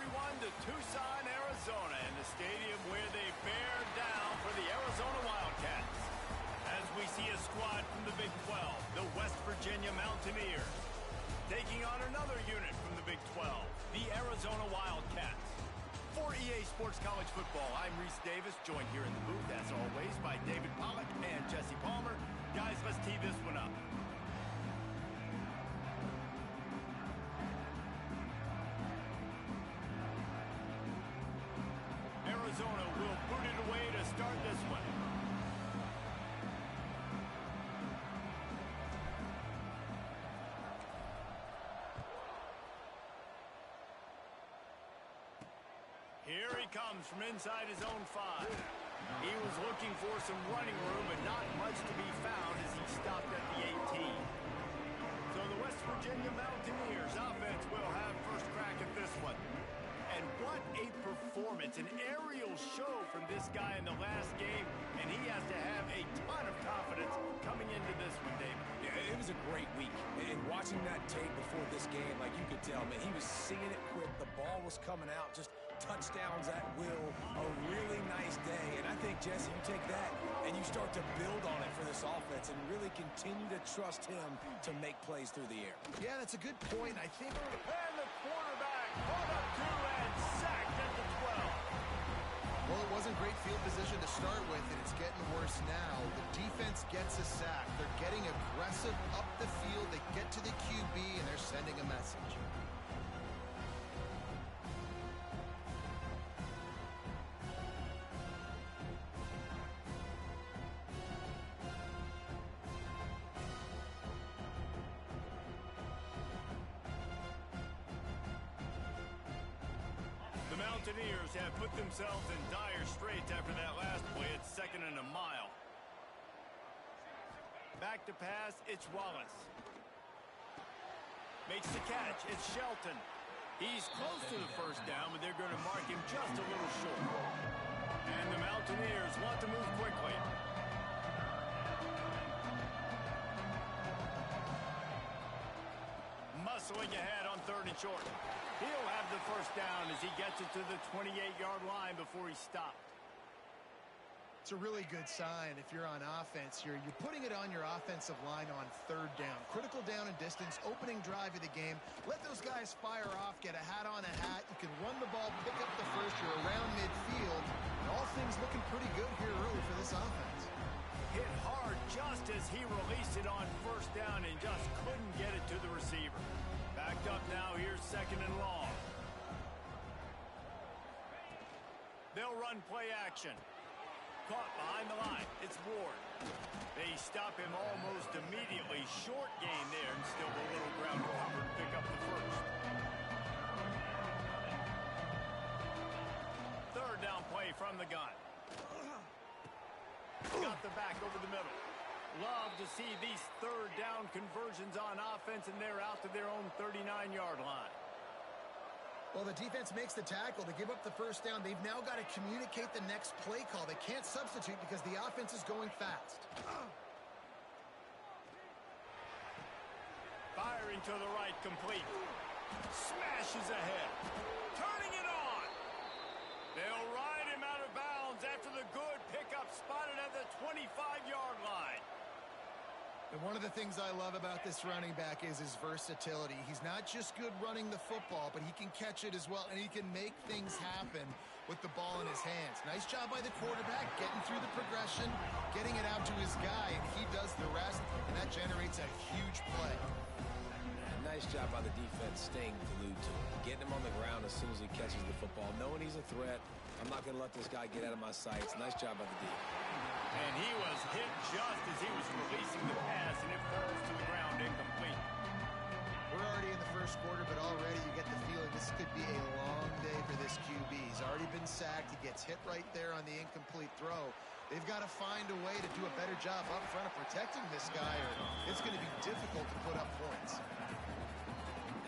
everyone to Tucson, Arizona, in the stadium where they bear down for the Arizona Wildcats. As we see a squad from the Big 12, the West Virginia Mountaineers, taking on another unit from the Big 12, the Arizona Wildcats. For EA Sports College Football, I'm Reese Davis, joined here in the booth, as always, by David Pollack and Jesse Palmer. Guys, let's tee this one up. Arizona will boot it away to start this one. Here he comes from inside his own 5. He was looking for some running room, but not much to be found as he stopped at the 18. So the West Virginia Mountaineers offense will have first crack at this one. And what a performance, an aerial show from this guy in the last game, and he has to have a ton of confidence coming into this one, David. Yeah, it was a great week, and watching that tape before this game, like you could tell, man, he was seeing it quick, the ball was coming out, just touchdowns at will, a really nice day. And I think, Jesse, you take that and you start to build on it for this offense and really continue to trust him to make plays through the air. Yeah, that's a good point. I think... And the quarterback caught up to and sacked at the 12. Well, it wasn't great field position to start with, and it's getting worse now. The defense gets a sack. They're getting aggressive up the field. They get to the QB, and they're sending a message. The Mountaineers have put themselves in dire straits after that last play. It's 2nd and a mile. Back to pass, it's Wallace. Makes the catch, it's Shelton. He's close to the first down, but they're going to mark him just a little short. And the Mountaineers want to move quickly. Muscling ahead on 3rd and short. He'll have the first down as he gets it to the 28-yard line before he stopped. It's a really good sign if you're on offense here. You're putting it on your offensive line on 3rd down. Critical down and distance, opening drive of the game. Let those guys fire off, get a hat on a hat. You can run the ball, pick up the first. You're around midfield. And all things looking pretty good here early for this offense. Hit hard just as he released it on 1st down and just couldn't get it to the receiver. Backed up now, here's 2nd and long. They'll run play action. Caught behind the line, it's Ward. They stop him almost immediately. Short gain there, and still a little ground to cover to pick up the first. 3rd down play from the gun. Got the back over the middle. Love to see these 3rd down conversions on offense, and they're out to their own 39-yard line. Well, the defense makes the tackle. They give up the first down. They've now got to communicate the next play call. They can't substitute because the offense is going fast. Firing to the right, complete. Smashes ahead. Turning it on. They'll ride him out of bounds after the good pickup spotted at the 25-yard line. And one of the things I love about this running back is his versatility. He's not just good running the football, but he can catch it as well, and he can make things happen with the ball in his hands. Nice job by the quarterback, getting through the progression, getting it out to his guy, and he does the rest, and that generates a huge play. Nice job by the defense staying glued to him, getting him on the ground as soon as he catches the football, knowing he's a threat. I'm not going to let this guy get out of my sights. Nice job by the D. And he was hit just as he was releasing the pass, and it falls to the ground incomplete. We're already in the first quarter, but already you get the feeling this could be a long day for this QB. He's already been sacked. He gets hit right there on the incomplete throw. They've got to find a way to do a better job up front of protecting this guy, or it's going to be difficult to put up points.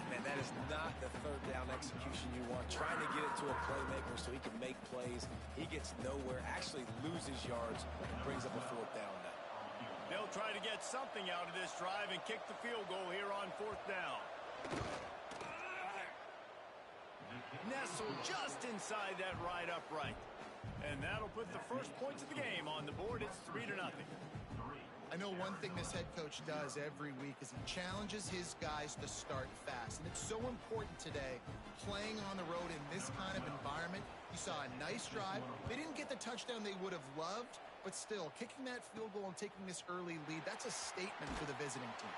Man, that is not the 3rd down execution you want. Trying to get it to a playmaker so he can make plays. He gets nowhere, actually loses yards, and brings up a 4th down now. They'll try to get something out of this drive and kick the field goal here on 4th down. Nestled just inside that right upright. And that'll put the first points of the game on the board. It's 3-0. I know one thing this head coach does every week is he challenges his guys to start fast. And it's so important today, playing on the road in this kind of environment. You saw a nice drive. They didn't get the touchdown they would have loved, but still, kicking that field goal and taking this early lead, that's a statement for the visiting team.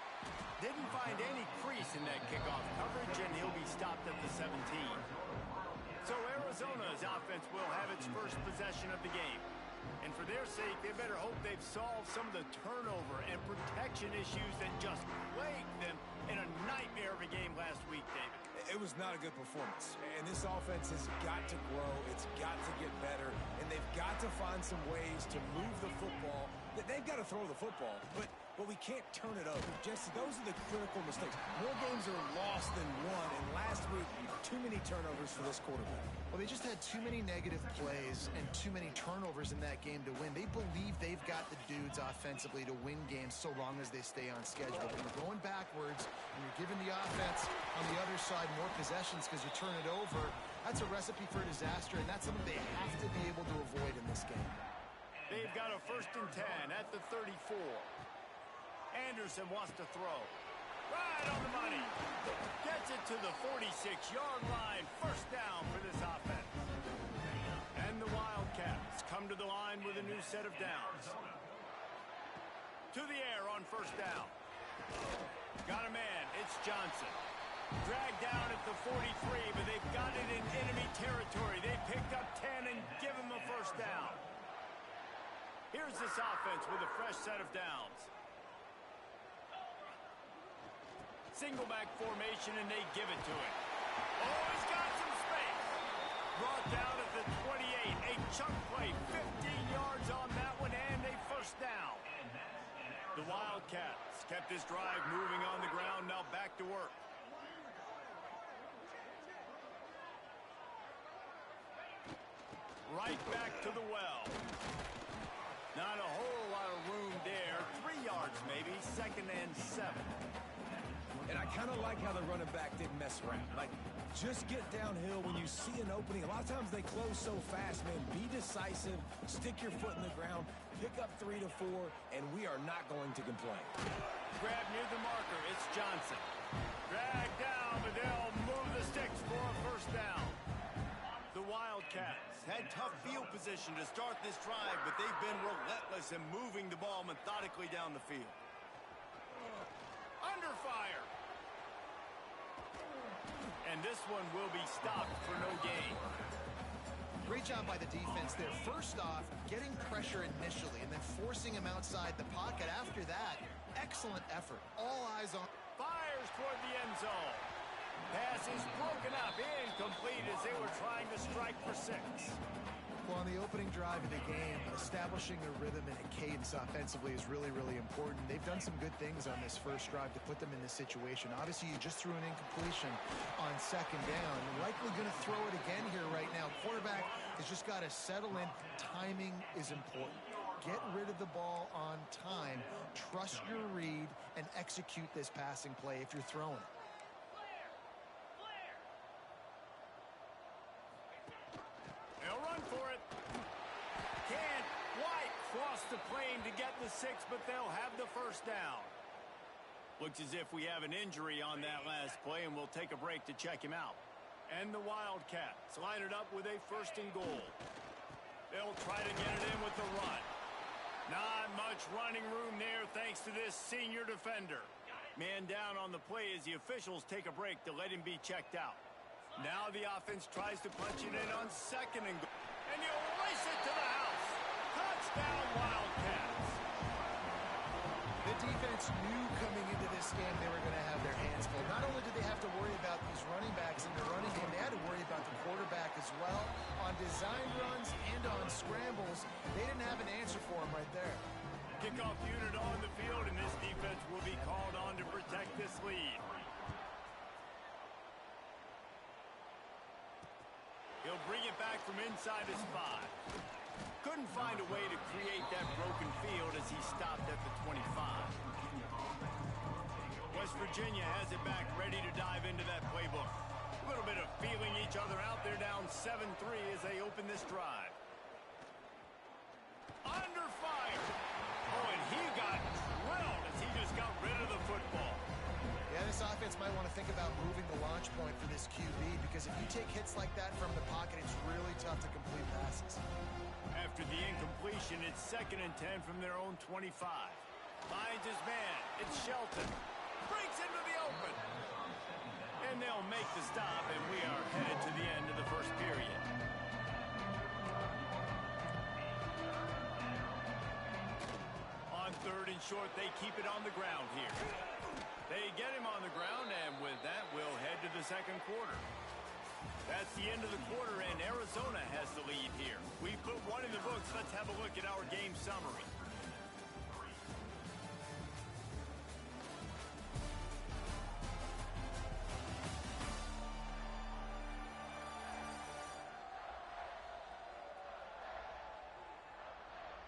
Didn't find any crease in that kickoff coverage, and he'll be stopped at the 17. So Arizona's offense will have its first possession of the game. And for their sake, they better hope they've solved some of the turnover and protection issues that just plagued them in a nightmare of a game last week, David. It was not a good performance. And this offense has got to grow. It's got to get better. And they've got to find some ways to move the football. They've got to throw the football, but we can't turn it over. Jesse, those are the critical mistakes. More games are lost than won, and last week, too many turnovers for this quarterback. Well, they just had too many negative plays and too many turnovers in that game to win. They believe they've got the dudes offensively to win games so long as they stay on schedule. When you're going backwards and you're giving the offense on the other side more possessions because you turn it over, that's a recipe for disaster, and that's something they have to be able to avoid in this game. They've got a 1st and 10 at the 34. Anderson wants to throw. Right on the money. Gets it to the 46-yard line. First down for this offense. And the Wildcats come to the line with a new set of downs. To the air on 1st down. Got a man. It's Johnson. Dragged down at the 43, but they've got it in enemy territory. They picked up 10 and give him a 1st down. Here's this offense with a fresh set of downs. Single back formation, and they give it to him. Oh, he's got some space. Brought down at the 28. A chunk play, 15 yards on that one, and a 1st down. The Wildcats kept this drive moving on the ground, now back to work. Right back to the well. Not a whole lot of room there. 3 yards maybe, 2nd and 7. And I kind of like how the running back didn't mess around. Like, just get downhill when you see an opening. A lot of times they close so fast, man. Be decisive, stick your foot in the ground, pick up 3 to 4, and we are not going to complain. Grab near the marker. It's Johnson. Drag down, but they'll move the sticks for a 1st down. The Wildcats had tough field position to start this drive, but they've been relentless in moving the ball methodically down the field. Under fire. And this one will be stopped for no gain. Great job by the defense there. First off, getting pressure initially and then forcing him outside the pocket. After that, excellent effort. All eyes on. Fires toward the end zone. Pass is broken up, incomplete as they were trying to strike for 6. Well, on the opening drive of the game, establishing a rhythm and a cadence offensively is really, really important. They've done some good things on this first drive to put them in this situation. Obviously, you just threw an incompletion on 2nd down. Likely going to throw it again here right now. Quarterback has just got to settle in. Timing is important. Get rid of the ball on time. Trust your read and execute this passing play if you're throwing it. They'll run for it. Can't quite cross the plane to get the 6, but they'll have the 1st down. Looks as if we have an injury on that last play, and we'll take a break to check him out. And the Wildcats line it up with a 1st and goal. They'll try to get it in with the run. Not much running room there thanks to this senior defender. Man down on the play as the officials take a break to let him be checked out. Now the offense tries to punch it in on 2nd and goal. And you race it to the house. Touchdown, Wildcats. The defense knew coming into this game they were going to have their hands full. Not only did they have to worry about these running backs in the running game, they had to worry about the quarterback as well. On design runs and on scrambles, they didn't have an answer for him right there. Kickoff unit on the field, and this defense will be called on to protect this lead. He'll bring it back from inside his 5. Couldn't find a way to create that broken field as he stopped at the 25. West Virginia has it back, ready to dive into that playbook. A little bit of feeling each other out there down 6. 7-3 as they open this drive. Under fire. Oh, and he got drilled as he just got rid of the football. Yeah, this offense might want to think about moving the launch point for this QB, because if you take hits like that from the pocket, it's really tough to complete passes. After the incompletion, it's 2nd and 10 from their own 25. Finds his man. It's Shelton. Breaks into the open. And they'll make the stop, and we are headed to the end of the first period. On 3rd and short, they keep it on the ground here. They get him on the ground, and with that, we'll head to the 2nd quarter. That's the end of the quarter, and Arizona has the lead here. We put one in the books. Let's have a look at our game summary.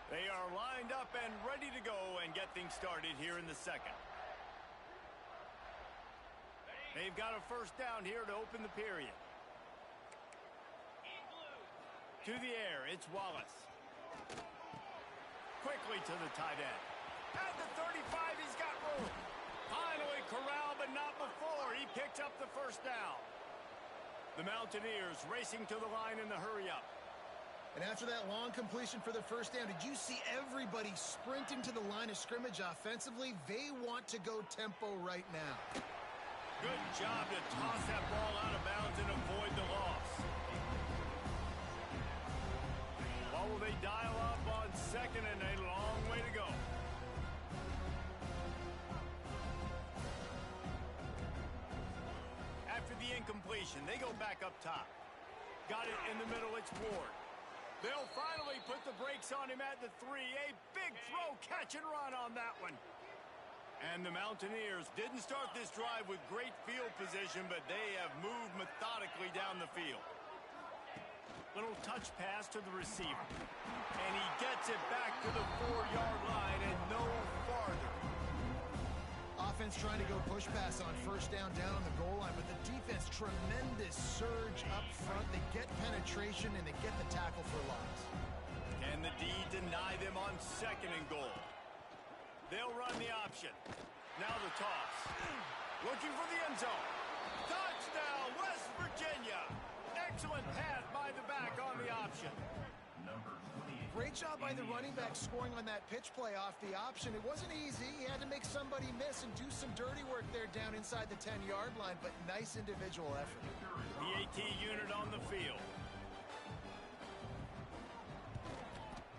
They are lined up and ready to go and get things started here in the 2nd. They've got a 1st down here to open the period. To the air, it's Wallace. Quickly to the tight end. At the 35, he's got room. Finally corralled, but not before. He picked up the 1st down. The Mountaineers racing to the line in the hurry-up. And after that long completion for the 1st down, did you see everybody sprinting to the line of scrimmage offensively? They want to go tempo right now. Good job to toss that ball out of bounds and avoid the loss. Well, will they dial up on 2nd and a long way to go? After the incompletion, they go back up top. Got it in the middle, it's Ward. They'll finally put the brakes on him at the 3. A big throw, catch and run on that one. And the Mountaineers didn't start this drive with great field position, but they have moved methodically down the field. Little touch pass to the receiver. And he gets it back to the 4-yard line and no farther. Offense trying to go push pass on 1st down on the goal line, but the defense, tremendous surge up front. They get penetration and they get the tackle for loss. Can the D deny them on 2nd and goal? They'll run the option. Now the toss. Looking for the end zone. Touchdown, West Virginia. Excellent pass by the back on the option. Great job by the running back scoring on that pitch play off the option. It wasn't easy. He had to make somebody miss and do some dirty work there down inside the 10-yard line, but nice individual effort. The AT unit on the field.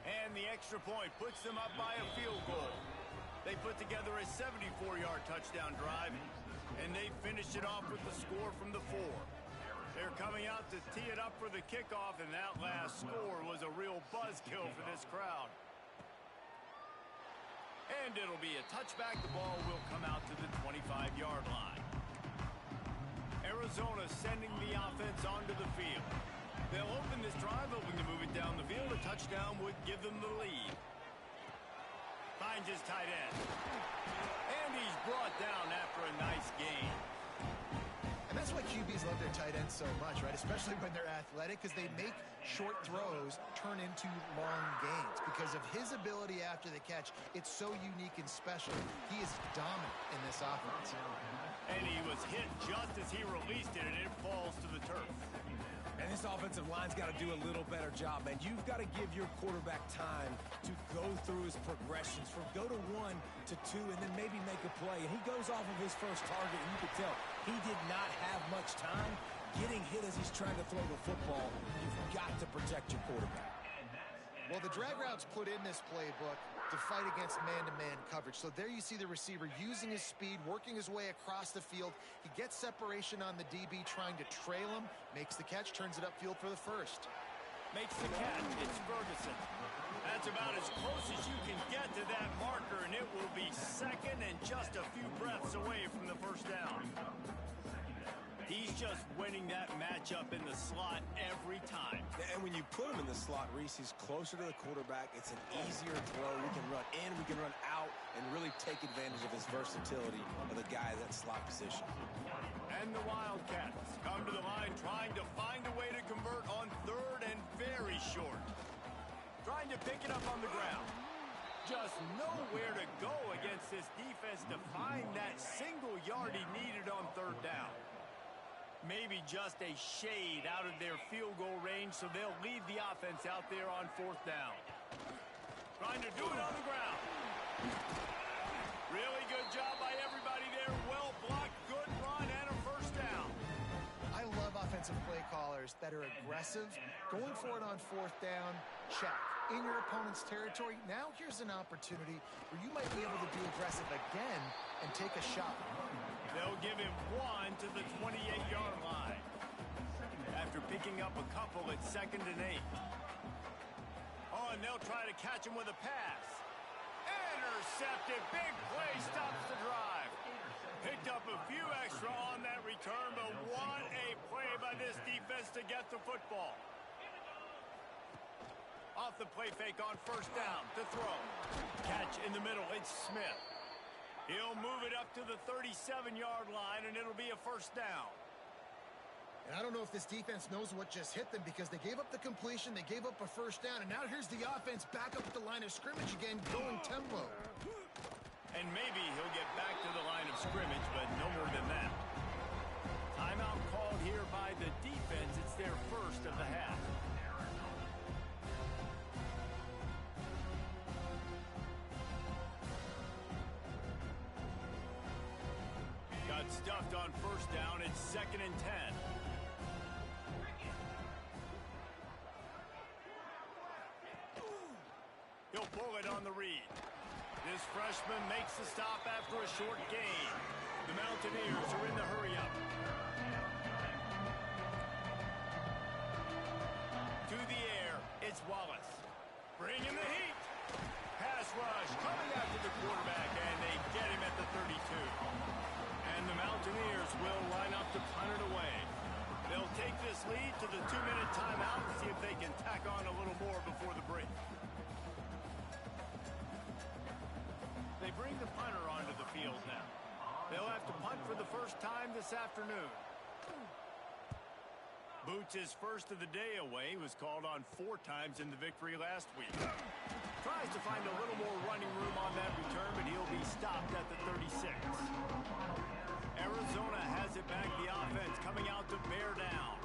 And the extra point puts them up by a field goal. They put together a 74-yard touchdown drive, and they finished it off with the score from the 4. They're coming out to tee it up for the kickoff, and that last score was a real buzzkill for this crowd. And it'll be a touchback. The ball will come out to the 25-yard line. Arizona sending the offense onto the field. They'll open this drive, hoping to move it down the field. A touchdown would give them the lead. Finds his tight end. And he's brought down after a nice gain. And that's why QBs love their tight ends so much, right? Especially when they're athletic, because they make short throws turn into long gains. Because of his ability after the catch, it's so unique and special. He is dominant in this offense. And he was hit just as he released it, and it falls to the turf. And this offensive line's got to do a little better job, man. You've got to give your quarterback time to go through his progressions from go to 1 to 2 and then maybe make a play. And he goes off of his first target, and you could tell he did not have much time getting hit as he's trying to throw the football. You've got to protect your quarterback. Well, the drag routes put in this playbook to fight against man-to-man coverage. So there you see the receiver using his speed, working his way across the field. He gets separation on the DB, trying to trail him, makes the catch, turns it upfield for the 1st. Makes the catch. It's Ferguson. That's about as close as you can get to that marker, and it will be 2nd and just a few breaths away from the 1st down. He's just winning that matchup in the slot every time. And when you put him in the slot, Reese, he's closer to the quarterback. It's an easier throw. We can run in, we can run out, and really take advantage of his versatility of the guy at that slot position. And the Wildcats come to the line trying to find a way to convert on third and very short. Trying to pick it up on the ground. Just nowhere to go against this defense to find that single yard he needed on third down. Maybe just a shade out of their field goal range, so they'll leave the offense out there on fourth down. Trying to do it on the ground. Really good job by everybody there. Well blocked, good run, and a first down. I love offensive play callers that are aggressive. Going for it on fourth down, check. In your opponent's territory, now here's an opportunity where you might be able to be aggressive again and take a shot. They'll give him one to the 28-yard line. After picking up a couple at 2nd and 8. Oh, and they'll try to catch him with a pass. Intercepted. Big play stops the drive. Picked up a few extra on that return, but what a play by this defense to get the football. Off the play fake on first down to throw. Catch in the middle. It's Smith. He'll move it up to the 37-yard line, and it'll be a first down. And I don't know if this defense knows what just hit them because they gave up the completion, they gave up a first down, and now here's the offense back up at the line of scrimmage again, going tempo. And maybe he'll get back to the line of scrimmage, but no more than that. Timeout called here by the defense. It's their first of the half. Got stuffed on first down. It's 2nd and 10. He'll pull it on the read. This freshman makes the stop after a short gain. The Mountaineers are in the hurry-up. To the air, it's Wallace. Bringing the heat. Pass rush coming after the quarterback, and they get him at the 32. And the Mountaineers will line up to punt it away. They'll take this lead to the 2-minute timeout and see if they can tack on a little more before the break. They bring the punter onto the field now. They'll have to punt for the first time this afternoon. Boots' first of the day away was called on 4 times in the victory last week. Tries to find a little more running room on that return, but he'll be stopped at the 36. Arizona has it back. The offense coming out to bear down.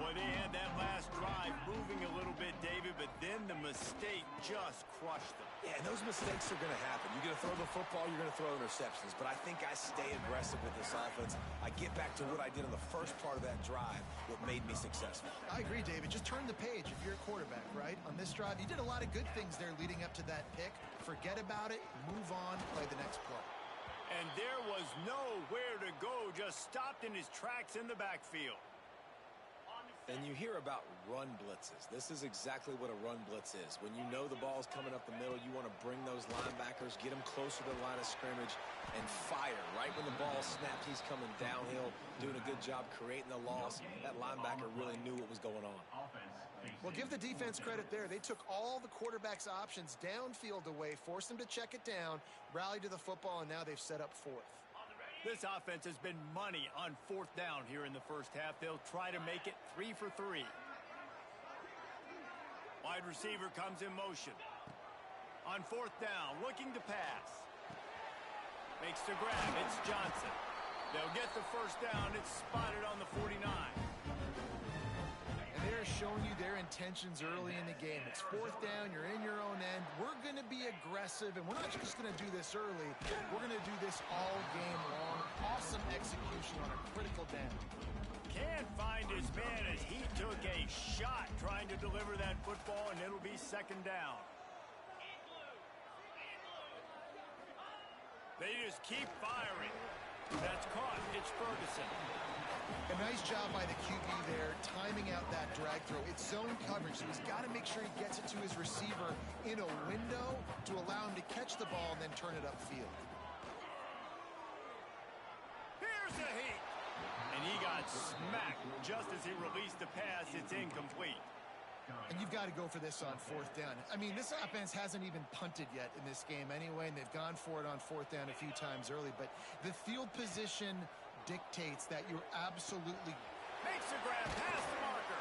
Boy, they had that last drive moving a little bit, David, but then the mistake just crushed them. Yeah, and those mistakes are going to happen. You're going to throw the football, you're going to throw interceptions. But I think I stay aggressive with this offense. I get back to what I did in the first part of that drive, what made me successful. I agree, David. Just turn the page if you're a quarterback, right? On this drive, you did a lot of good things there leading up to that pick. Forget about it, move on, play the next play. And there was nowhere to go, just stopped in his tracks in the backfield. And you hear about run blitzes. This is exactly what a run blitz is. When you know the ball's coming up the middle, you want to bring those linebackers, get them closer to the line of scrimmage, and fire. Right when the ball snapped, he's coming downhill, doing a good job creating the loss. That linebacker really knew what was going on. Well, give the defense credit there. They took all the quarterback's options downfield away, forced them to check it down, rallied to the football, and now they've set up fourth. This offense has been money on fourth down here in the first half. They'll try to make it 3 for 3. Wide receiver comes in motion. On fourth down, looking to pass. Makes the grab. It's Johnson. They'll get the first down. It's spotted on the 49. They're showing you their intentions early in the game. It's fourth down. You're in your own end. We're going to be aggressive, and we're not just going to do this early. We're going to do this all game long. Awesome execution on a critical down. Can't find his man as he took a shot trying to deliver that football, and it'll be second down. They just keep firing. That's caught. It's Ferguson. A nice job by the QB there, timing out that drag throw. It's zone coverage, so he's got to make sure he gets it to his receiver in a window to allow him to catch the ball and then turn it upfield. Here's a heat. And he got got smacked just as he released the pass. It's incomplete. And you've got to go for this on fourth down. I mean, this offense hasn't even punted yet in this game anyway, and they've gone for it on fourth down a few times early. But the field position dictates that you're absolutely... Makes a grab past the marker.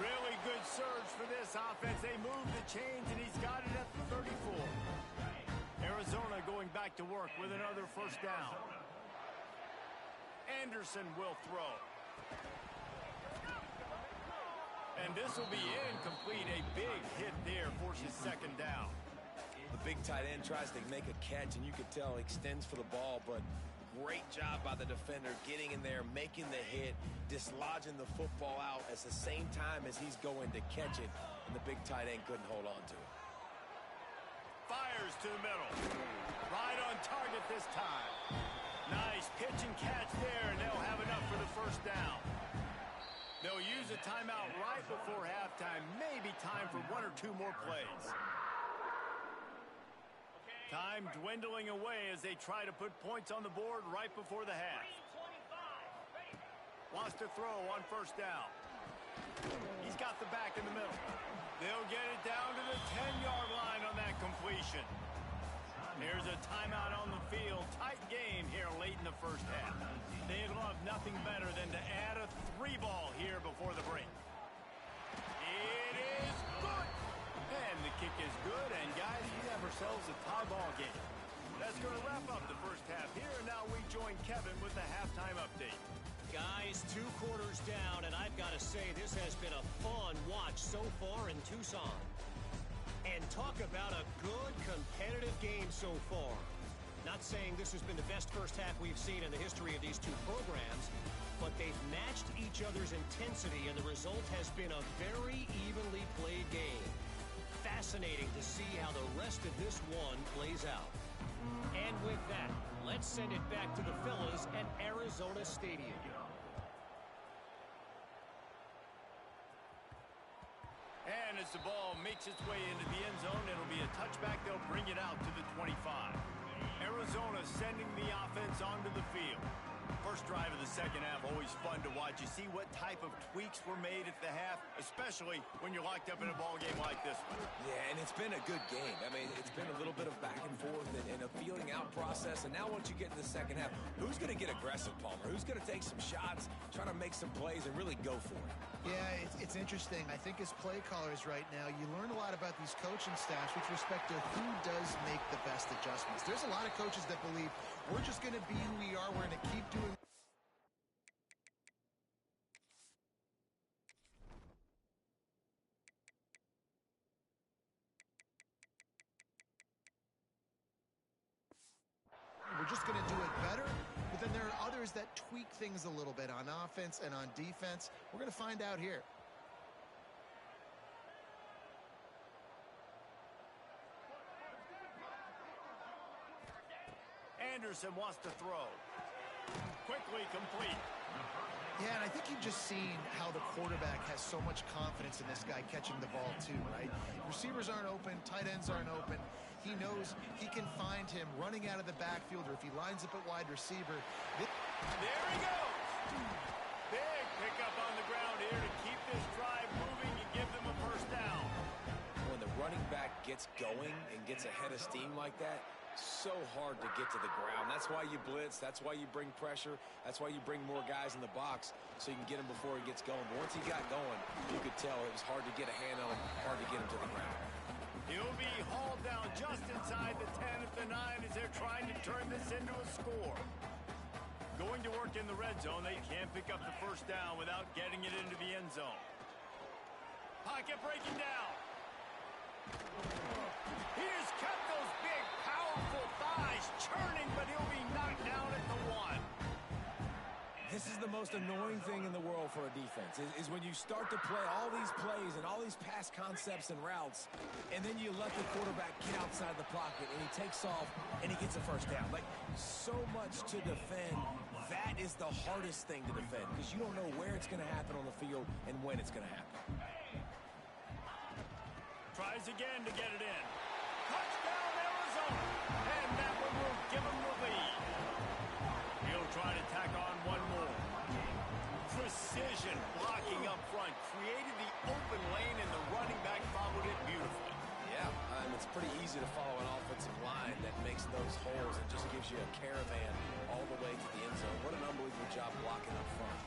Really good surge for this offense. They move the chains, and he's got it at the 34. Arizona going back to work with another first down. Anderson will throw. And this will be incomplete. A big hit there forces second down. The big tight end tries to make a catch, and you can tell he extends for the ball, but great job by the defender getting in there, making the hit, dislodging the football out at the same time as he's going to catch it, and the big tight end couldn't hold on to it. Fires to the middle. Right on target this time. Nice pitch and catch there, and they'll have enough for the first down. They'll use a timeout right before halftime. Maybe time for one or two more plays. Time dwindling away as they try to put points on the board right before the half. Wants to throw on first down. He's got the back in the middle. They'll get it down to the 10-yard line on that completion. Here's a timeout on the field. Tight game here late in the first half. They'd love nothing better than to add a 3-ball here before the break. It is good. And the kick is good. And, guys, we have ourselves a tie ball game. That's going to wrap up the first half here. And now we join Kevin with the halftime update. Guys, 2 quarters down, and I've got to say this has been a fun watch so far in Tucson. And talk about a good competitive game so far. Not saying this has been the best first half we've seen in the history of these two programs, but they've matched each other's intensity, and the result has been a very evenly played game. Fascinating to see how the rest of this one plays out. And with that, let's send it back to the fellas at Arizona Stadium. And as the ball makes its way into the end zone, it'll be a touchback. They'll bring it out to the 25. Arizona sending the offense onto the field. First drive of the second half, always fun to watch. You see what type of tweaks were made at the half, especially when you're locked up in a ball game like this one. Yeah, and it's been a good game. I mean, it's been a little bit of back and forth and a feeling out process. And now once you get in the second half, who's going to get aggressive, Palmer? Who's going to take some shots, try to make some plays, and really go for it? Yeah, it's interesting. I think as play callers right now, you learn a lot about these coaching staffs with respect to who does make the best adjustments. There's a lot of coaches that believe we're just going to be who we are. We're going to keep doing. We're just going to do it better. But then there are others that tweak things a little bit on offense and on defense. We're going to find out here. Anderson wants to throw. Quickly complete. Yeah, and I think you've just seen how the quarterback has so much confidence in this guy catching the ball too, right? Receivers aren't open, tight ends aren't open. He knows he can find him running out of the backfield, or if he lines up at wide receiver. There he goes. Big pickup on the ground here to keep this drive moving and give them a first down. When the running back gets going and gets ahead of steam like that, so hard to get to the ground. That's why you blitz. That's why you bring pressure. That's why you bring more guys in the box so you can get him before he gets going. But once he got going, you could tell it was hard to get a hand on him, hard to get him to the ground. He'll be hauled down just inside the 10 at the 9 as they're trying to turn this into a score. Going to work in the red zone. They can't pick up the first down without getting it into the end zone. Pocket breaking down. He has kept those big, powerful thighs churning, but he'll be knocked down at the 1. This is the most annoying thing in the world for a defense, is when you start to play all these plays and all these pass concepts and routes, and then you let the quarterback get outside the pocket, and he takes off, and he gets a first down. Like, so much to defend. That is the hardest thing to defend, because you don't know where it's going to happen on the field and when it's going to happen. Tries again to get it in. Touchdown, Arizona. And that one will give him the lead. He'll try to tack on one more. precision blocking up front, created the open lane, and the running back followed it beautifully. Yeah, it's pretty easy to follow an offensive line that makes those holes and just gives you a caravan all the way to the end zone. What an unbelievable job blocking up front.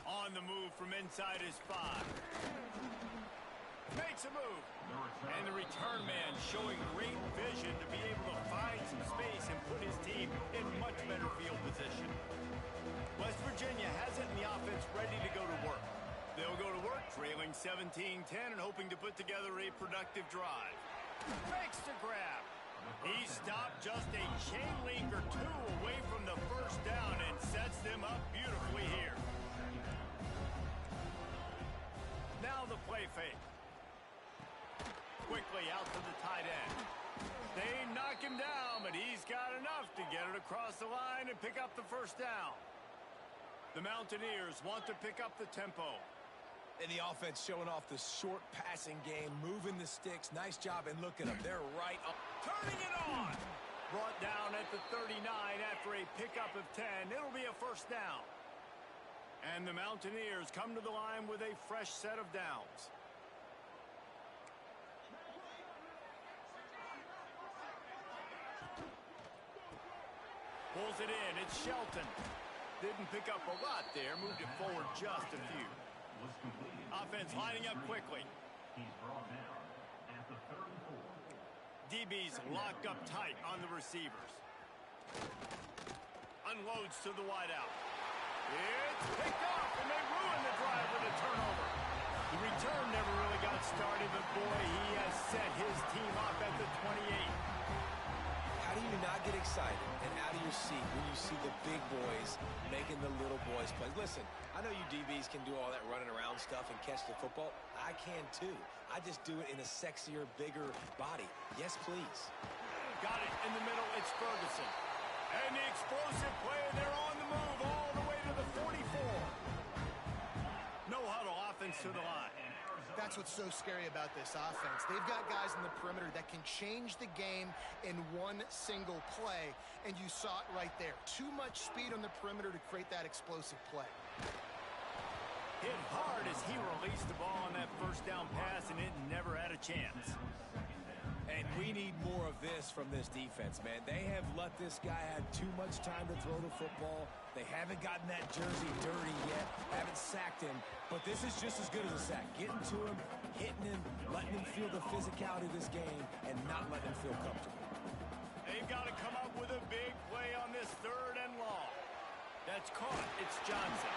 On the move from inside his 5. Makes a move. And the return man showing great vision to be able to find some space and put his team in much better field position. West Virginia has it in the offense ready to go to work. They'll go to work trailing 17-10 and hoping to put together a productive drive. Makes the grab. He stopped just a chain link or two away from the first down and sets them up beautifully here. Now the play fake. Quickly out to the tight end. They knock him down, but he's got enough to get it across the line and pick up the first down. The Mountaineers want to pick up the tempo. And the offense showing off the short passing game, moving the sticks. Nice job, and look at them. They're right up. Turning it on. Brought down at the 39 after a pickup of 10. It'll be a first down. And the Mountaineers come to the line with a fresh set of downs. Pulls it in. It's Shelton. Didn't pick up a lot there. Moved it forward just a few. Offense lining up quickly. DB's locked up tight on the receivers. Unloads to the wideout. It's picked off, and they ruin the drive with a turnover. The return never really got started, but boy, he has set his team up at the 28. How do you not get excited and out of your seat when you see the big boys making the little boys play? Listen, I know you DBs can do all that running around stuff and catch the football. I can too. I just do it in a sexier, bigger body. Yes, please. Got it in the middle. It's Ferguson. And the explosive play, they're on the move all the way to the 44. No huddle offense to the line. That's what's so scary about this offense. They've got guys in the perimeter that can change the game in one single play, and you saw it right there. Too much speed on the perimeter to create that explosive play. Hit hard as he released the ball on that first down pass, and it never had a chance. And we need more of this from this defense, man. They have let this guy have too much time to throw the football. They haven't gotten that jersey dirty yet, haven't sacked him, but this is just as good as a sack. Getting to him, hitting him, letting him feel the physicality of this game, and not letting him feel comfortable. They've got to come up with a big play on this 3rd and long. That's caught. It's Johnson.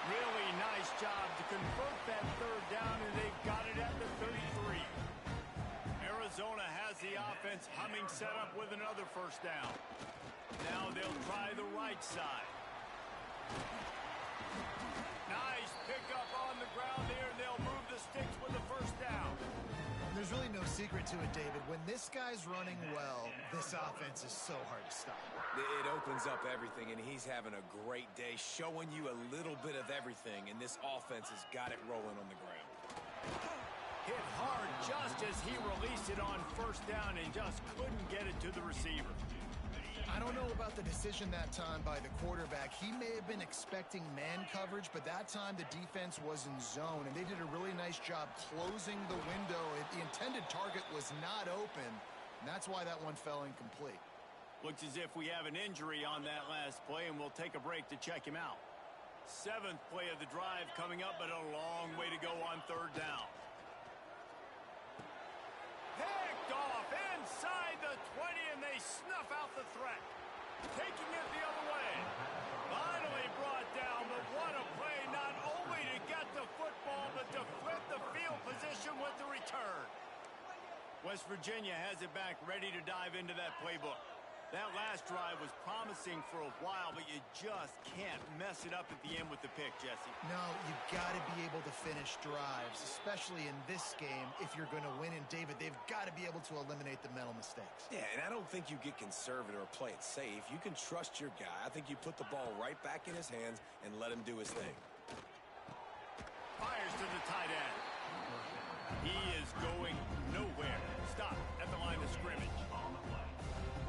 Really nice job to convert that 3rd down, and they've got it at the 33. Arizona has the offense humming, set up with another first down. Now they'll try the right side. Nice pickup on the ground there. They'll move the sticks with the first down. There's really no secret to it, David. When this guy's running well, this offense is so hard to stop. It opens up everything, and he's having a great day, showing you a little bit of everything, and this offense has got it rolling on the ground. Hit hard just as he released it on first down and just couldn't get it to the receiver. I don't know about the decision that time by the quarterback. He may have been expecting man coverage, but that time the defense was in zone, and they did a really nice job closing the window. The intended target was not open, and that's why that one fell incomplete. Looks as if we have an injury on that last play, and we'll take a break to check him out. 7th play of the drive coming up, but a long way to go on 3rd down. Picked off inside the 20, and they snuff out the threat. Taking it the other way. Finally brought down, but what a play, not only to get the football, but to flip the field position with the return. West Virginia has it back, ready to dive into that playbook. That last drive was promising for a while, but you just can't mess it up at the end with the pick, Jesse. No, you've got to be able to finish drives, especially in this game if you're going to win. And, David, they've got to be able to eliminate the mental mistakes. Yeah, and I don't think you get conservative or play it safe. You can trust your guy. I think you put the ball right back in his hands and let him do his thing. Fires to the tight end. He is going nowhere. Stop at the line of scrimmage.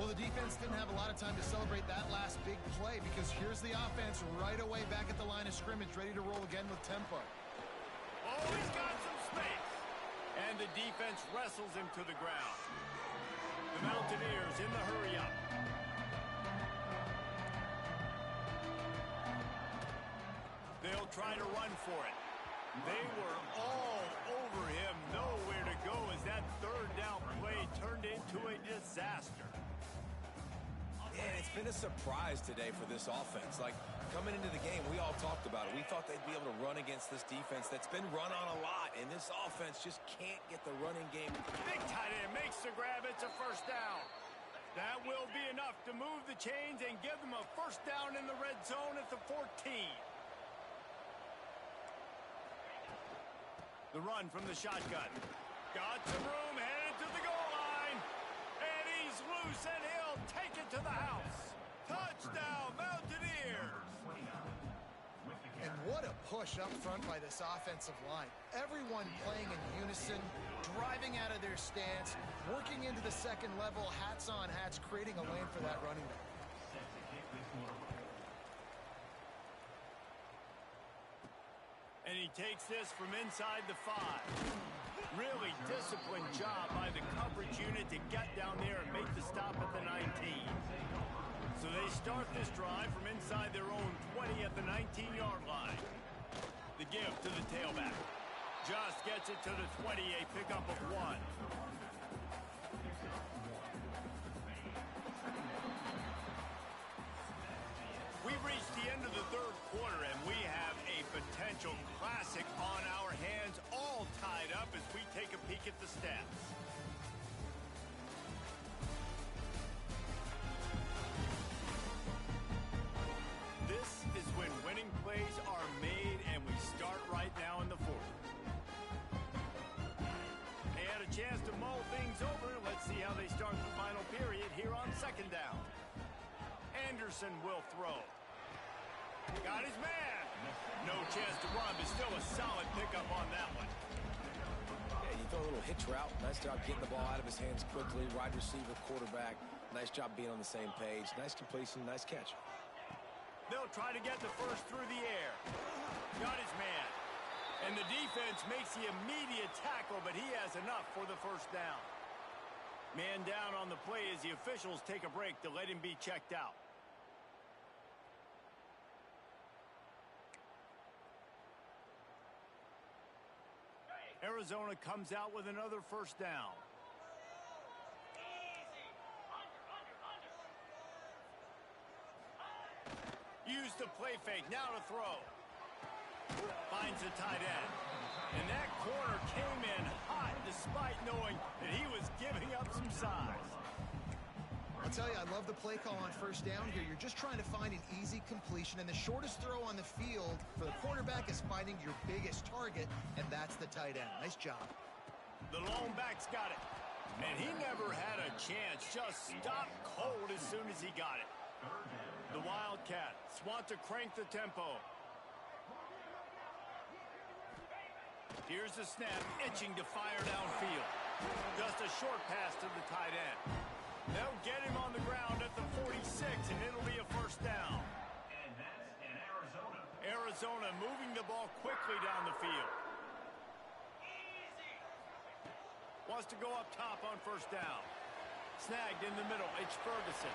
Well, the defense didn't have a lot of time to celebrate that last big play because here's the offense right away back at the line of scrimmage, ready to roll again with tempo. Oh, he's got some space. And the defense wrestles him to the ground. The Mountaineers in the hurry-up. They'll try to run for it. They were all over him. Nowhere to go as that third down play turned into a disaster. And it's been a surprise today for this offense. Like, coming into the game, we all talked about it. We thought they'd be able to run against this defense that's been run on a lot, and this offense just can't get the running game. Big tight end makes the grab. It's a first down. That will be enough to move the chains and give them a first down in the red zone at the 14. The run from the shotgun. Got some room, headed to the goal line. And he's loose, and he'll take it to the house. Touchdown, Mountaineers. And what a push up front by this offensive line. Everyone playing in unison, driving out of their stance, working into the second level, hats on hats, creating a lane for that running back. And he takes this from inside the 5. Really disciplined job by the coverage unit to get down there and make the stop at the 19. So they start this drive from inside their own 20 at the 19-yard line. The give to the tailback. Just gets it to the 20, a pickup of 1. We've reached the end of the third quarter, and we have a potential classic on our hands, all tied up as we take a peek at the stats. This is when winning plays are made, and we start right now in the fourth. They had a chance to mull things over. Let's see how they start the final period here on second down. Anderson will throw. Got his man. No chance to run, but still a solid pickup on that one. Yeah, you throw a little hitch route. Nice job getting the ball out of his hands quickly. Wide receiver, quarterback. Nice job being on the same page. Nice completion, nice catch. They'll try to get the first through the air. Got his man. And the defense makes the immediate tackle, but he has enough for the first down. Man down on the play as the officials take a break to let him be checked out. Arizona comes out with another first down. Use the play fake, now to throw. Finds the tight end. And that corner came in hot despite knowing that he was giving up some size. I'll tell you, I love the play call on first down here. You're just trying to find an easy completion, and the shortest throw on the field for the quarterback is finding your biggest target, and that's the tight end. Nice job. The lone back's got it. And he never had a chance. Just stopped cold as soon as he got it. The Wildcats want to crank the tempo. Here's the snap, itching to fire downfield. Just a short pass to the tight end. They'll get him on the ground at the 46, and it'll be a first down. And that's in Arizona. Arizona moving the ball quickly down the field. Wants to go up top on first down. Snagged in the middle, it's Ferguson.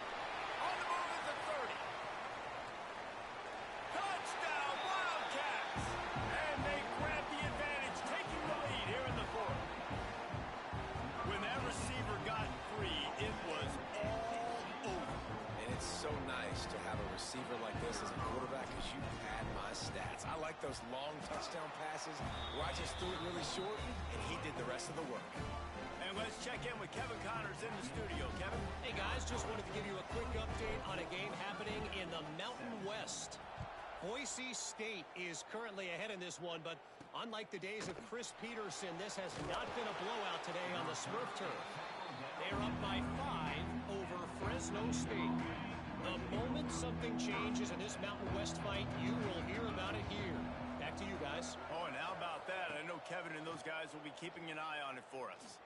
On the move at the 30. Touchdown, Wildcats! And they grab the advantage, taking the lead here in the fourth. When that receiver got free, it was all over. And it's so nice to have a receiver like this as a quarterback because you pad my stats. I like those long touchdown passes where I just threw it really short and he did the rest of the work. And let's check in with Kevin Connors in the studio. Kevin? Hey, guys, just wanted to give you a quick update on a game happening in the Mountain West. Boise State is currently ahead in this one, but unlike the days of Chris Peterson, this has not been a blowout today on the Smurf turf. They're up by 5 over Fresno State. The moment something changes in this Mountain West fight, you will hear about it here. Back to you guys. Oh, and how about that? I know Kevin and those guys will be keeping an eye on it for us.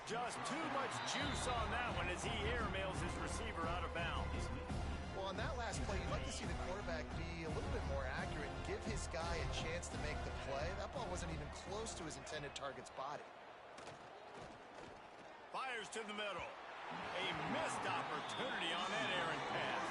Just too much juice on that one as he airmails his receiver out of bounds. Well, on that last play, you'd like to see the quarterback be a little bit more accurate and give his guy a chance to make the play. That ball wasn't even close to his intended target's body. Fires to the middle. A missed opportunity on that errant pass.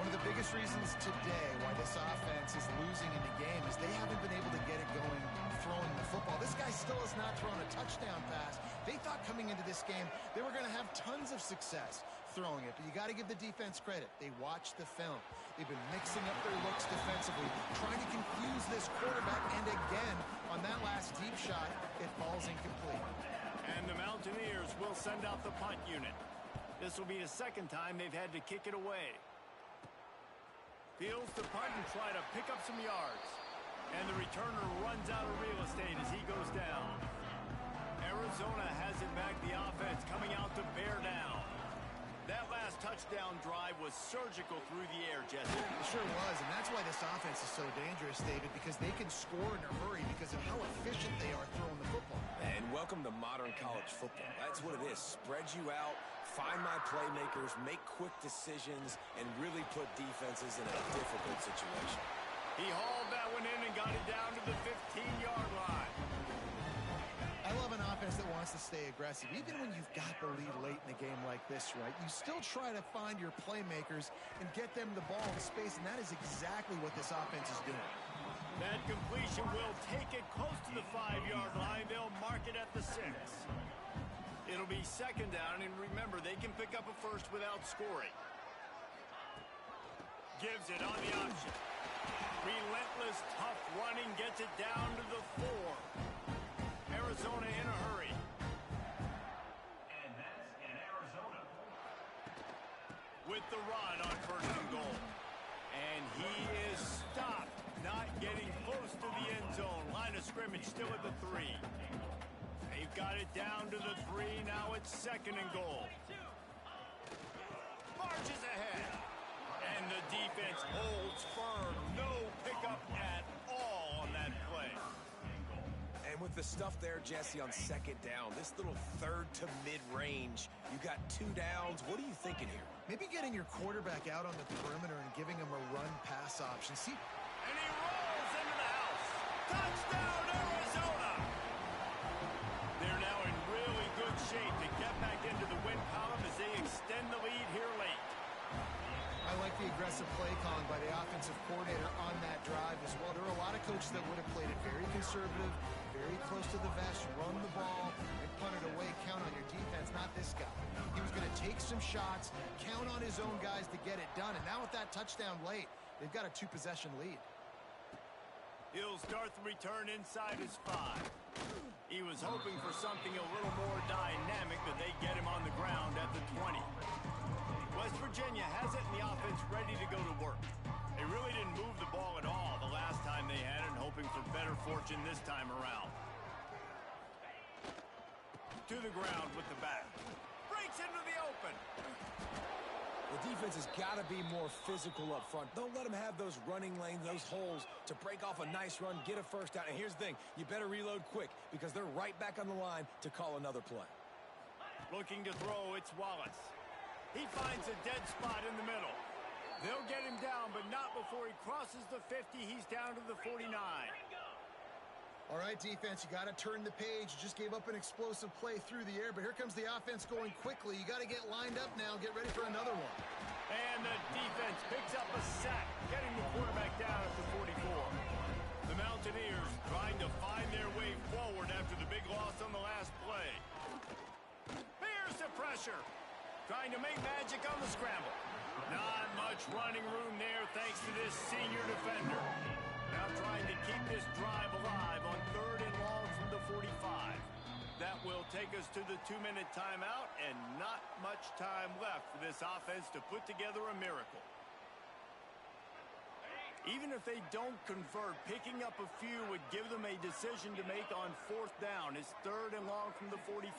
One of the biggest reasons today why this offense is losing in the game is they haven't been able to get it going throwing the football. This guy still has not thrown a touchdown pass. They thought coming into this game they were going to have tons of success throwing it, but you got to give the defense credit. They watched the film. They've been mixing up their looks defensively, trying to confuse this quarterback, and again, on that last deep shot, it falls incomplete. And the Mountaineers will send out the punt unit. This will be the second time they've had to kick it away. Fields the punt and try to pick up some yards. And the returner runs out of real estate as he goes down. Arizona has it back, the offense coming out to bear down. That last touchdown drive was surgical through the air, Jesse. It sure was, and that's why this offense is so dangerous, David, because they can score in a hurry because of how efficient they are throwing the football. And welcome to modern college football. That's what it is. Spread you out, find my playmakers, make quick decisions, and really put defenses in a difficult situation. He hauled that one in and got it down to the 15-yard line. I love an offense that wants to stay aggressive. Even when you've got the lead late in a game like this, right, you still try to find your playmakers and get them the ball in space, and that is exactly what this offense is doing. That completion will take it close to the 5-yard line. They'll mark it at the 6. It'll be second down, and remember, they can pick up a first without scoring. Gives it on the option. Relentless, tough running, gets it down to the 4. Arizona in a hurry. And that's in Arizona. With the run on first and goal. And he is stopped, not getting close to the end zone. Line of scrimmage still at the 3. They've got it down to the 3. Now it's second and goal. Marches ahead. And the defense holds firm. No pickup at all on that play. And with the stuff there, Jesse, on second down, this little third to mid-range, you got 2 downs. What are you thinking here? Maybe getting your quarterback out on the perimeter and giving him a run-pass option. See, and he rolls into the house. Touchdown, Arizona! They're now in really good shape to get back into the win column as they extend the lead here late. I like the aggressive play calling by the offensive coordinator on that drive as well. There are a lot of coaches that would have played it very conservative, very close to the vest, run the ball, and punt it away, count on your defense, not this guy. He was going to take some shots, count on his own guys to get it done, and now with that touchdown late, they've got a 2-possession lead. He'll start the return inside his 5. He was hoping for something a little more dynamic, but they get him on the ground at the 20. West Virginia has it and the offense ready to go to work. They really didn't move the ball at all the last time they had it, hoping for better fortune this time around. To the ground with the back. Breaks into the open. The defense has got to be more physical up front. Don't let them have those running lanes, those holes to break off a nice run, get a first down. And here's the thing, you better reload quick because they're right back on the line to call another play. Looking to throw, it's Wallace. He finds a dead spot in the middle. They'll get him down, but not before he crosses the 50. He's down to the 49. All right, defense, you got to turn the page. You just gave up an explosive play through the air, but here comes the offense going quickly. You got to get lined up now. Get ready for another one. And the defense picks up a sack, getting the quarterback down at the 44. The Mountaineers trying to find their way forward after the big loss on the last play. Here's the pressure. Trying to make magic on the scramble. Not much running room there thanks to this senior defender. Now trying to keep this drive alive on 3rd and long from the 45. That will take us to the 2-minute timeout, and not much time left for this offense to put together a miracle. Even if they don't convert, picking up a few would give them a decision to make on 4th down. It's 3rd and long from the 45.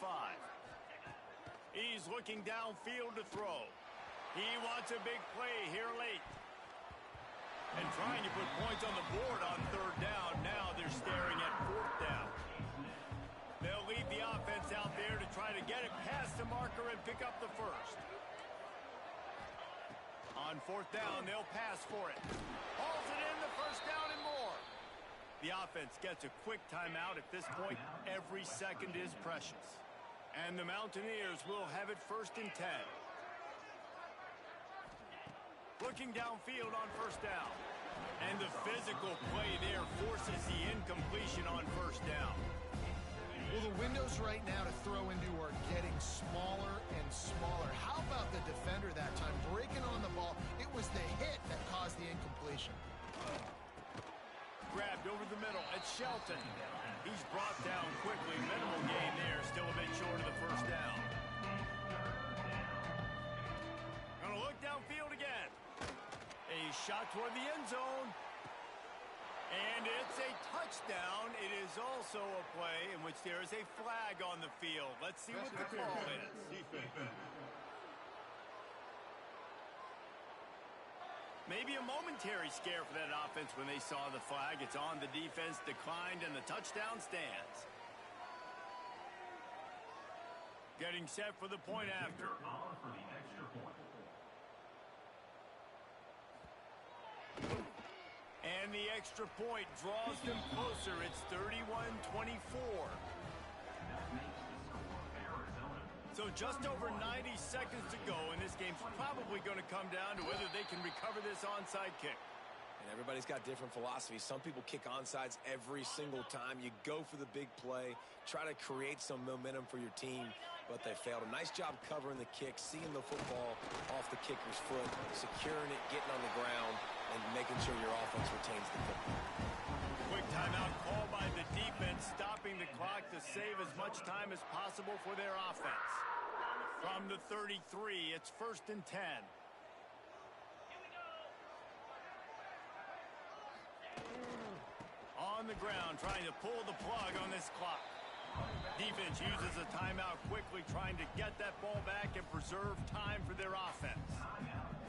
He's looking downfield to throw. He wants a big play here late. And trying to put points on the board on 3rd down. Now they're staring at 4th down. They'll leave the offense out there to try to get it past the marker and pick up the first. On fourth down, they'll pass for it. Hauls it in, the first down and more. The offense gets a quick timeout at this point. Every second is precious. And the Mountaineers will have it 1st and 10. Looking downfield on first down. And the physical play there forces the incompletion on first down. Well, the windows right now to throw into are getting smaller and smaller. How about the defender that time breaking on the ball? It was the hit that caused the incompletion. Grabbed over the middle. It's Shelton. He's brought down quickly. Minimal gain there. Still a bit short of the first down. Gonna look downfield again. A shot toward the end zone. And it's a touchdown. It is also a play in which there is a flag on the field. Let's see what the call is. Maybe a momentary scare for that offense when they saw the flag. It's on, the defense declined, and the touchdown stands. Getting set for the point after. And the extra point draws them closer. It's 31-24. So just over 90 seconds to go, and this game's probably going to come down to whether they can recover this onside kick. And everybody's got different philosophies. Some people kick onsides every single time. You go for the big play, try to create some momentum for your team, but they failed. A nice job covering the kick, seeing the football off the kicker's foot, securing it, getting on the ground, and making sure your offense retains the football. Quick timeout called by the defense, stopping the clock to save as much time as possible for their offense. From the 33, it's 1st and 10. On the ground, trying to pull the plug on this clock. Defense uses a timeout quickly, trying to get that ball back and preserve time for their offense.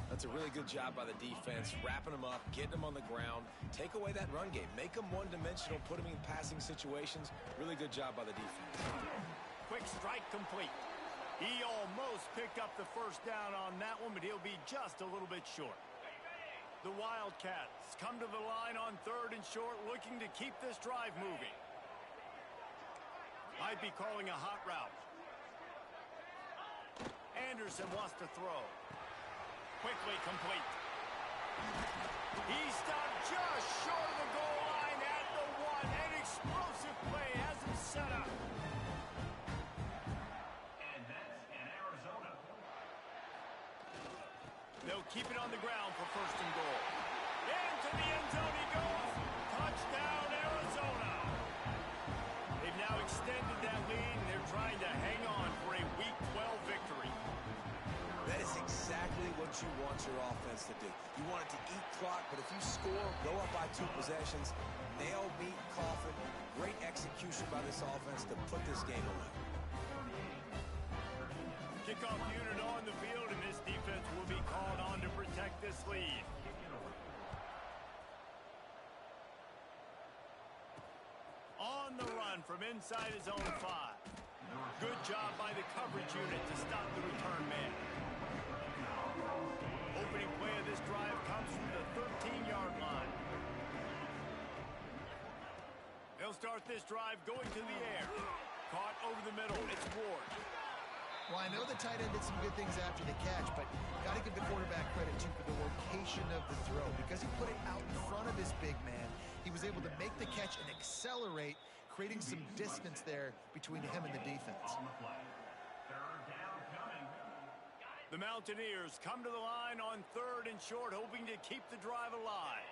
That's a really good job by the defense, wrapping them up, getting them on the ground, take away that run game, make them one-dimensional, put them in passing situations. Really good job by the defense. Quick strike complete. He almost picked up the first down on that one, but he'll be just a little bit short. The Wildcats come to the line on 3rd and short, looking to keep this drive moving. Might be calling a hot route. Anderson wants to throw. Quickly complete. He stopped just short of the goal line at the 1. An explosive play has him set up. And that's in Arizona. They'll keep it on the ground for 1st and goal. Into the end zone he goes. Touchdown, Arizona. They've now extended that lead, and they're trying to hang on for a Week 12 victory. That is exactly what you want your offense to do. You want it to eat clock, but if you score, go up by 2 possessions, nail, beat, coffin. Great execution by this offense to put this game away. Kickoff unit on the field, and this defense will be called on to protect this lead. On the run from inside his own 5. Good job by the coverage unit to stop the return man. Opening play of this drive comes from the 13-yard line. They'll start this drive going to the air. Caught over the middle. It's Ward. Well, I know the tight end did some good things after the catch, but got to give the quarterback credit, too, for the location of the throw. Because he put it out in front of his big man, he was able to make the catch and accelerate, creating some distance there between him and the defense. The Mountaineers come to the line on 3rd and short, hoping to keep the drive alive.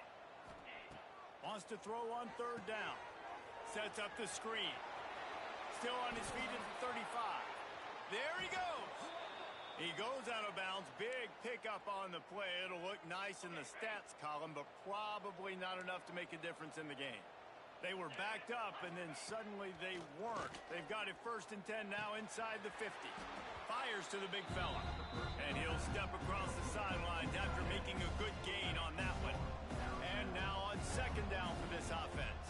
Wants to throw on 3rd down. Sets up the screen. Still on his feet at the 35. There he goes. He goes out of bounds. Big pickup on the play. It'll look nice in the stats column, but probably not enough to make a difference in the game. They were backed up, and then suddenly they weren't. They've got it 1st and 10 now inside the 50. Fires to the big fella. And he'll step across the sidelines after making a good gain on that one. And now on 2nd down for this offense.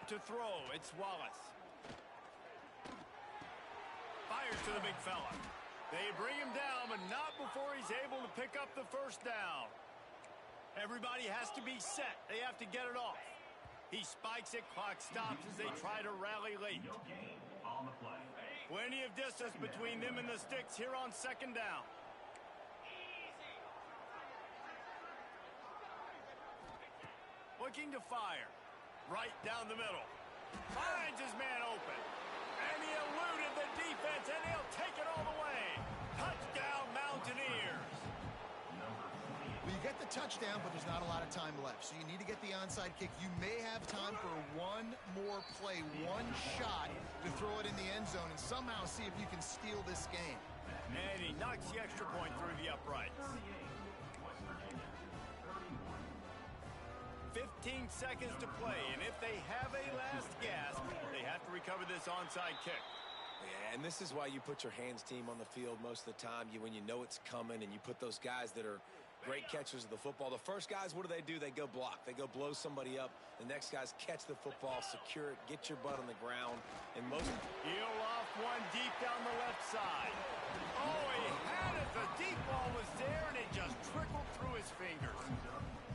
To throw, it's Wallace. Fires to the big fella. They bring him down, but not before he's able to pick up the first down. Everybody has to be set. They have to get it off. He spikes it, clock stops as they try to rally late. No gain on the play. Plenty of distance between them and the sticks here on second down. Looking to fire. Right down the middle. Finds his man open. And he eluded the defense, and he'll take it all the way. Touchdown, Mountaineers. Well, you get the touchdown, but there's not a lot of time left. So you need to get the onside kick. You may have time for one more play, one shot to throw it in the end zone and somehow see if you can steal this game. And he knocks the extra point through the uprights. 15 seconds to play, and if they have a last gasp, they have to recover this onside kick. Yeah, and this is why you put your hands team on the field most of the time. When you know it's coming, and you put those guys that are great catchers of the football. The first guys, what do? They go block. They go blow somebody up. The next guys catch the football, secure it, get your butt on the ground. And most... He'll off one deep down the left side. Oh, he had it. The deep ball was there, and it just trickled through his fingers.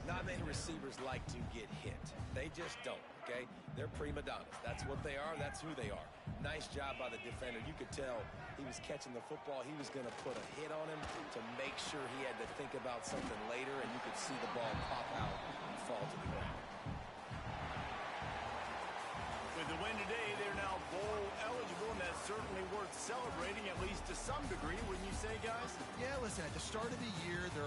Not many receivers like to get hit. They just don't, okay? They're prima donnas. That's what they are. That's who they are. Nice job by the defender. You could tell he was catching the football. He was going to put a hit on him to make sure he had to think about something later, and you could see the ball pop out and fall to the ground. With the win today, they're now bowl eligible, and that's certainly worth celebrating, at least to some degree, wouldn't you say, guys? Yeah, listen, at the start of the year, there